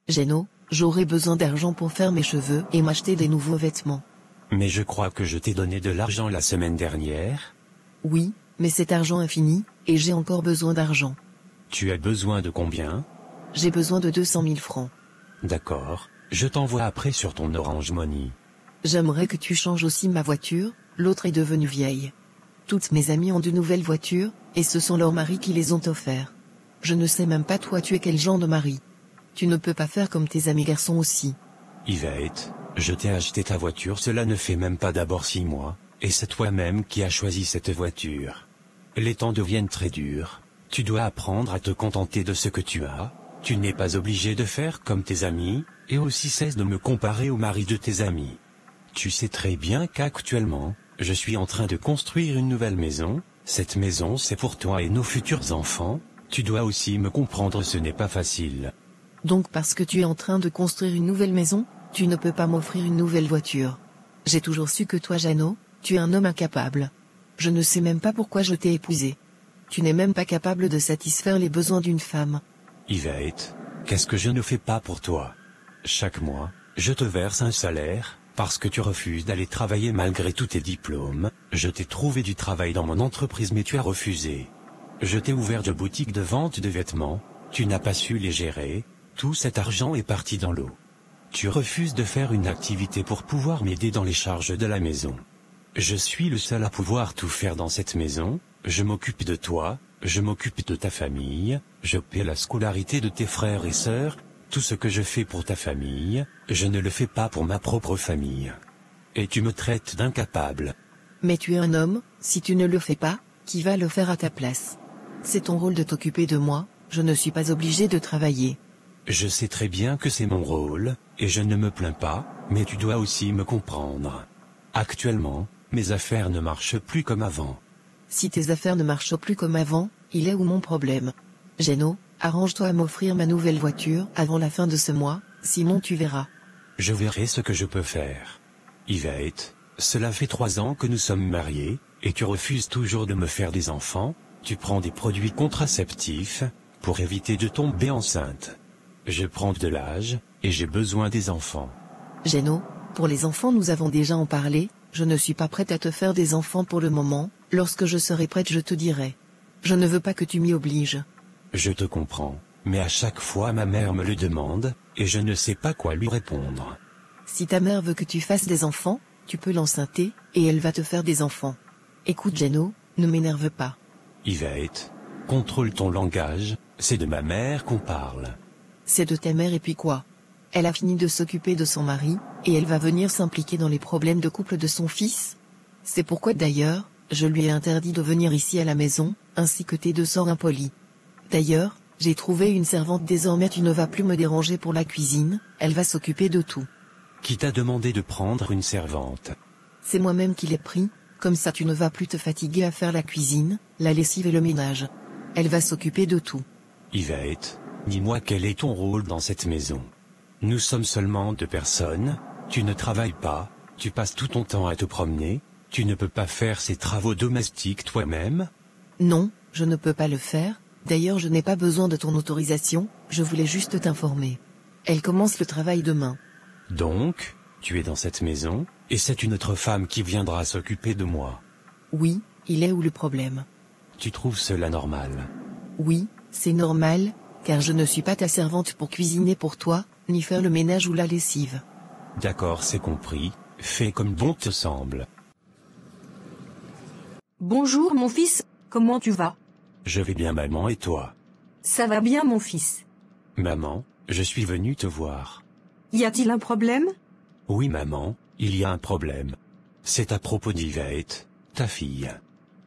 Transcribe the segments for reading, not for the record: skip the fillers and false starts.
Geno, j'aurais besoin d'argent pour faire mes cheveux et m'acheter des nouveaux vêtements. Mais je crois que je t'ai donné de l'argent la semaine dernière. Oui, mais cet argent est fini, et j'ai encore besoin d'argent. Tu as besoin de combien? J'ai besoin de 200 000 francs. D'accord, je t'envoie après sur ton Orange Money. J'aimerais que tu changes aussi ma voiture, l'autre est devenue vieille. Toutes mes amies ont de nouvelles voitures, et ce sont leurs maris qui les ont offerts. Je ne sais même pas toi tu es quel genre de mari. Tu ne peux pas faire comme tes amis garçons aussi. Yvette, je t'ai acheté ta voiture, cela ne fait même pas d'abord 6 mois, et c'est toi-même qui as choisi cette voiture. Les temps deviennent très durs, tu dois apprendre à te contenter de ce que tu as, tu n'es pas obligé de faire comme tes amis, et aussi cesse de me comparer au mari de tes amis. Tu sais très bien qu'actuellement, je suis en train de construire une nouvelle maison, cette maison c'est pour toi et nos futurs enfants, tu dois aussi me comprendre, ce n'est pas facile. Donc parce que tu es en train de construire une nouvelle maison, tu ne peux pas m'offrir une nouvelle voiture. J'ai toujours su que toi Jeannot, tu es un homme incapable. Je ne sais même pas pourquoi je t'ai épousé. Tu n'es même pas capable de satisfaire les besoins d'une femme. Yvette, qu'est-ce que je ne fais pas pour toi? Chaque mois, je te verse un salaire, parce que tu refuses d'aller travailler malgré tous tes diplômes. Je t'ai trouvé du travail dans mon entreprise mais tu as refusé. Je t'ai ouvert de boutiques de vente de vêtements, tu n'as pas su les gérer, tout cet argent est parti dans l'eau. Tu refuses de faire une activité pour pouvoir m'aider dans les charges de la maison. Je suis le seul à pouvoir tout faire dans cette maison, je m'occupe de toi, je m'occupe de ta famille, je paie la scolarité de tes frères et sœurs, tout ce que je fais pour ta famille, je ne le fais pas pour ma propre famille. Et tu me traites d'incapable. Mais tu es un homme, si tu ne le fais pas, qui va le faire à ta place? C'est ton rôle de t'occuper de moi, je ne suis pas obligé de travailler. Je sais très bien que c'est mon rôle, et je ne me plains pas, mais tu dois aussi me comprendre. Actuellement, mes affaires ne marchent plus comme avant. Si tes affaires ne marchent plus comme avant, il est où mon problème? Jeannot, arrange-toi à m'offrir ma nouvelle voiture avant la fin de ce mois, sinon tu verras. Je verrai ce que je peux faire. Yvette, cela fait 3 ans que nous sommes mariés, et tu refuses toujours de me faire des enfants, tu prends des produits contraceptifs, pour éviter de tomber enceinte. Je prends de l'âge, et j'ai besoin des enfants. Jeannot, pour les enfants nous avons déjà en parlé, je ne suis pas prête à te faire des enfants pour le moment, lorsque je serai prête je te dirai. Je ne veux pas que tu m'y obliges. Je te comprends, mais à chaque fois ma mère me le demande, et je ne sais pas quoi lui répondre. Si ta mère veut que tu fasses des enfants, tu peux l'enceinter, et elle va te faire des enfants. Écoute Jeannot, ne m'énerve pas. Yvette, contrôle ton langage, c'est de ma mère qu'on parle. C'est de ta mère et puis quoi? Elle a fini de s'occuper de son mari, et elle va venir s'impliquer dans les problèmes de couple de son fils? C'est pourquoi d'ailleurs, je lui ai interdit de venir ici à la maison, ainsi que tes 2 sœurs impolies. D'ailleurs, j'ai trouvé une servante désormais, tu ne vas plus me déranger pour la cuisine, elle va s'occuper de tout. Qui t'a demandé de prendre une servante? C'est moi-même qui l'ai pris, comme ça tu ne vas plus te fatiguer à faire la cuisine, la lessive et le ménage. Elle va s'occuper de tout. Yvette, dis-moi quel est ton rôle dans cette maison? Nous sommes seulement 2 personnes, tu ne travailles pas, tu passes tout ton temps à te promener, tu ne peux pas faire ces travaux domestiques toi-même? Non, je ne peux pas le faire, d'ailleurs je n'ai pas besoin de ton autorisation, je voulais juste t'informer. Elle commence le travail demain. Donc, tu es dans cette maison, et c'est une autre femme qui viendra s'occuper de moi. Oui, il est où le problème? Tu trouves cela normal? Oui, c'est normal, car je ne suis pas ta servante pour cuisiner pour toi, ni faire le ménage ou la lessive. D'accord, c'est compris, fais comme bon te semble. Bonjour mon fils, comment tu vas? Je vais bien maman, et toi? Ça va bien mon fils. Maman, je suis venu te voir. Y a-t-il un problème? Oui maman, il y a un problème. C'est à propos d'Yvette, ta fille.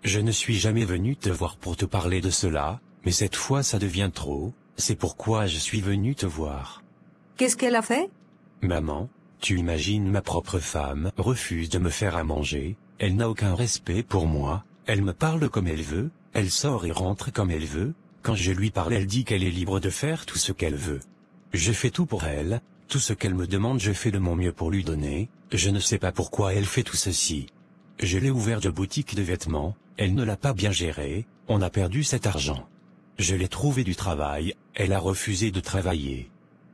Je ne suis jamais venu te voir pour te parler de cela, mais cette fois ça devient trop, c'est pourquoi je suis venu te voir. Qu'est-ce qu'elle a fait? Maman, tu imagines ma propre femme refuse de me faire à manger, elle n'a aucun respect pour moi, elle me parle comme elle veut, elle sort et rentre comme elle veut, quand je lui parle elle dit qu'elle est libre de faire tout ce qu'elle veut. Je fais tout pour elle, tout ce qu'elle me demande je fais de mon mieux pour lui donner, je ne sais pas pourquoi elle fait tout ceci. Je l'ai ouvert de boutique de vêtements, elle ne l'a pas bien géré, on a perdu cet argent. Je l'ai trouvé du travail, elle a refusé de travailler.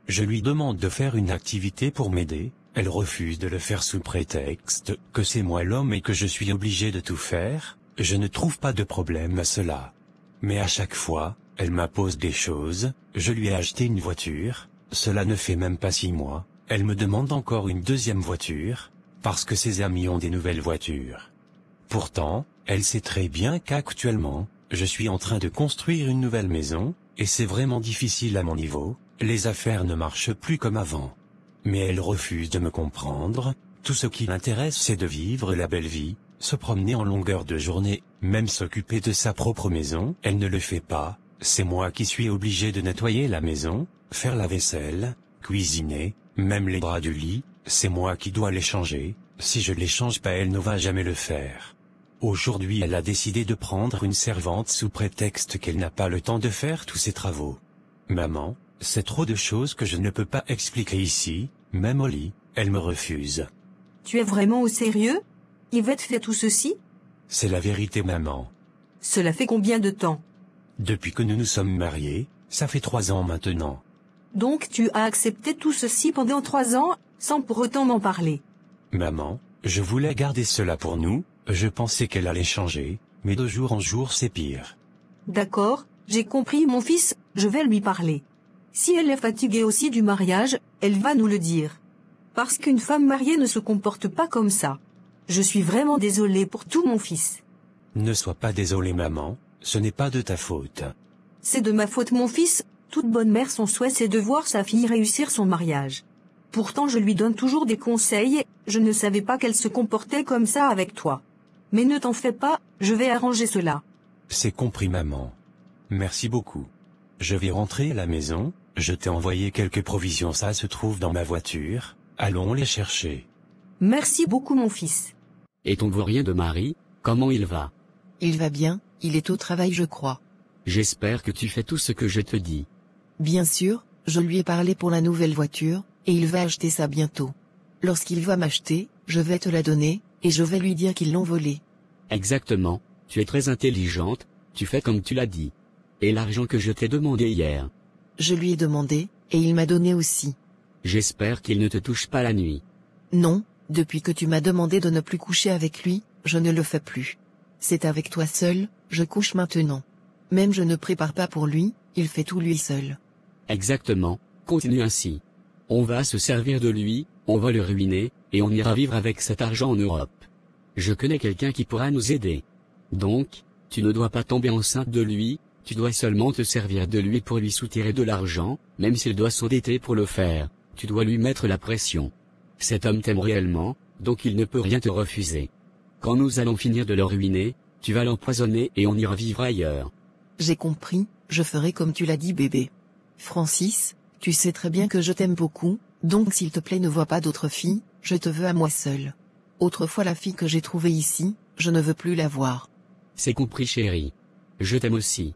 Je lui demande de faire une activité pour m'aider, elle refuse de le faire sous prétexte que c'est moi l'homme et que je suis obligé de tout faire. Je ne trouve pas de problème à cela. Mais à chaque fois, elle m'impose des choses. Je lui ai acheté une voiture, cela ne fait même pas 6 mois, elle me demande encore une deuxième voiture, parce que ses amis ont des nouvelles voitures. Pourtant, elle sait très bien qu'actuellement, je suis en train de construire une nouvelle maison, et c'est vraiment difficile à mon niveau, les affaires ne marchent plus comme avant. Mais elle refuse de me comprendre, tout ce qui l'intéresse c'est de vivre la belle vie, se promener en longueur de journée, même s'occuper de sa propre maison, elle ne le fait pas, c'est moi qui suis obligé de nettoyer la maison, faire la vaisselle, cuisiner, même les draps du lit, c'est moi qui dois les changer, si je les change pas elle ne va jamais le faire. Aujourd'hui elle a décidé de prendre une servante sous prétexte qu'elle n'a pas le temps de faire tous ses travaux. Maman, c'est trop de choses que je ne peux pas expliquer ici, même au lit, elle me refuse. Tu es vraiment au sérieux? Yvette fait tout ceci? C'est la vérité maman. Cela fait combien de temps? Depuis que nous nous sommes mariés, ça fait 3 ans maintenant. Donc tu as accepté tout ceci pendant 3 ans, sans pour autant m'en parler. Maman, je voulais garder cela pour nous, je pensais qu'elle allait changer, mais de jour en jour c'est pire. D'accord, j'ai compris mon fils, je vais lui parler. Si elle est fatiguée aussi du mariage, elle va nous le dire. Parce qu'une femme mariée ne se comporte pas comme ça. Je suis vraiment désolée pour tout mon fils. Ne sois pas désolée maman, ce n'est pas de ta faute. C'est de ma faute mon fils, toute bonne mère son souhait c'est de voir sa fille réussir son mariage. Pourtant je lui donne toujours des conseils, je ne savais pas qu'elle se comportait comme ça avec toi. Mais ne t'en fais pas, je vais arranger cela. C'est compris maman. Merci beaucoup. Je vais rentrer à la maison, je t'ai envoyé quelques provisions ça se trouve dans ma voiture, allons les chercher. Merci beaucoup mon fils. Et ton vaurien de mari, comment il va? Il va bien, il est au travail je crois. J'espère que tu fais tout ce que je te dis. Bien sûr, je lui ai parlé pour la nouvelle voiture, et il va acheter ça bientôt. Lorsqu'il va m'acheter, je vais te la donner, et je vais lui dire qu'ils l'ont volée. Exactement, tu es très intelligente, tu fais comme tu l'as dit. Et l'argent que je t'ai demandé hier? Je lui ai demandé, et il m'a donné aussi. J'espère qu'il ne te touche pas la nuit. Non, depuis que tu m'as demandé de ne plus coucher avec lui, je ne le fais plus. C'est avec toi seul, je couche maintenant. Même je ne prépare pas pour lui, il fait tout lui seul. Exactement, continue ainsi. On va se servir de lui, on va le ruiner, et on ira vivre avec cet argent en Europe. Je connais quelqu'un qui pourra nous aider. Donc, tu ne dois pas tomber enceinte de lui, tu dois seulement te servir de lui pour lui soutirer de l'argent, même s'il doit s'endetter pour le faire, tu dois lui mettre la pression. Cet homme t'aime réellement, donc il ne peut rien te refuser. Quand nous allons finir de le ruiner, tu vas l'empoisonner et on ira vivre ailleurs. J'ai compris, je ferai comme tu l'as dit bébé. Francis, tu sais très bien que je t'aime beaucoup, donc s'il te plaît ne vois pas d'autres filles, je te veux à moi seul. Autrefois la fille que j'ai trouvée ici, je ne veux plus la voir. C'est compris chérie. Je t'aime aussi.